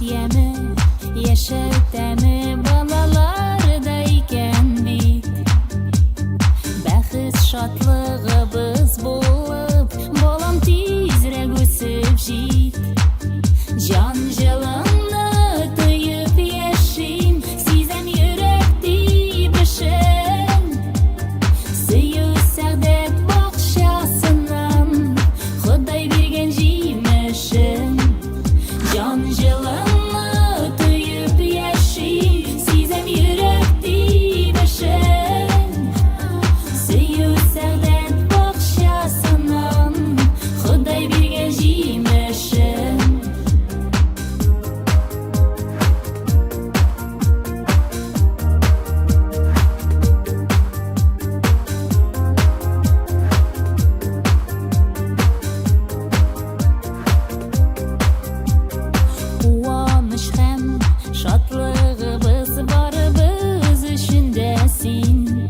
yemi yaşatemi balalardayken bit Bəxis şadlığımız bulup Bolam tezrek ösüp jit Can жылымны tıyıp yaşayım Sizem yürekti bişin Suyu sağdet bakşasından Xuday bergen jiymişim Can жылымны tıyıp yaşayım Sizem yürekti bişin Suyu sağdet bakşasından Xuday bergen jiymişim Uanış hem şadlığımız barımız üçündesin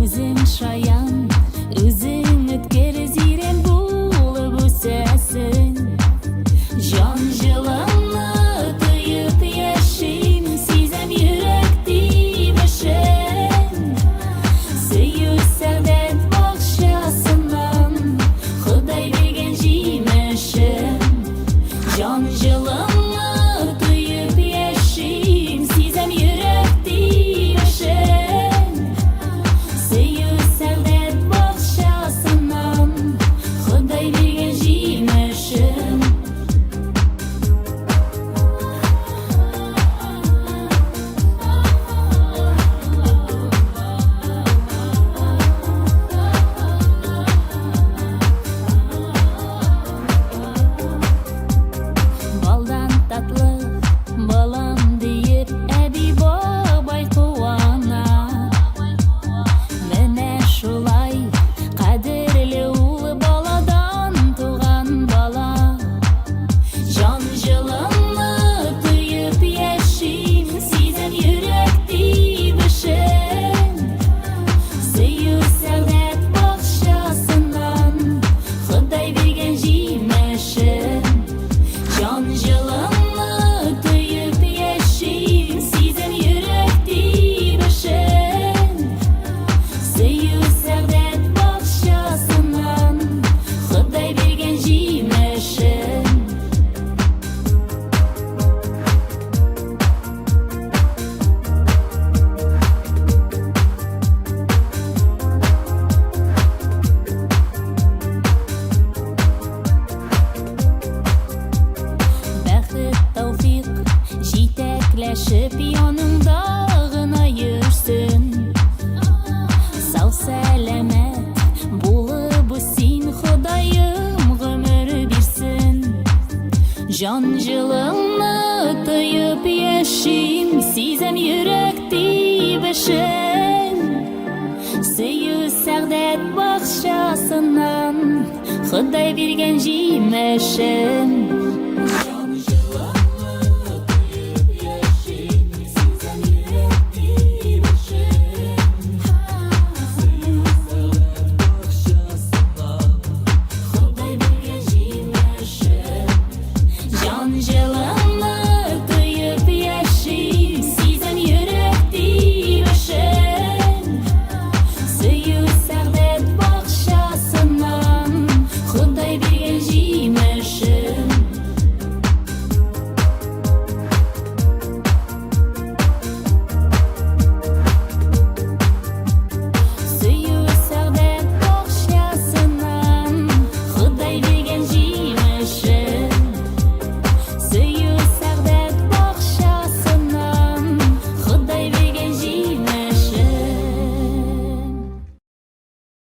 Özün şayan, özün ötkür ziren bulup ösesin Can жылымны tıyıp yaşayım Sizem yürekti bişin Suyu sağdet bakşasından Xuday bergen jiymişim Can жылымны tıyıp yaşayım Sizem yürekti bişin Suyu sağdet bakşasından Xuday bergen jiymişim Baldan tatlı balam deyip Əbi babay quvana Менә şulay qadirli ул baladan туган bala Can жылымны tıyıp yaşayım Sizem yürekti bişin Suyu sağdet bakşasından Xuday bergen jiymişim Can жылымны tıyıp yaşayım Sizem yürekti bişin Suyu sağdet bakşasından Xuday bergen jiymişim Бәхет тауфиқ жетәкләшеп яныңда гына йөрсен Сау сәламәт булып үсин Xudaym гомер бирсен Can жылымны tıyıp yaşayım Sizem yürekti bişin Suyu sağdet bakşasından Xuday bergen jiymişim Can жылымны tıyıp yaşayım Sizem yürekti bişin Suyu sağdet bakşasından Xuday bergen jiymişim Can жылымны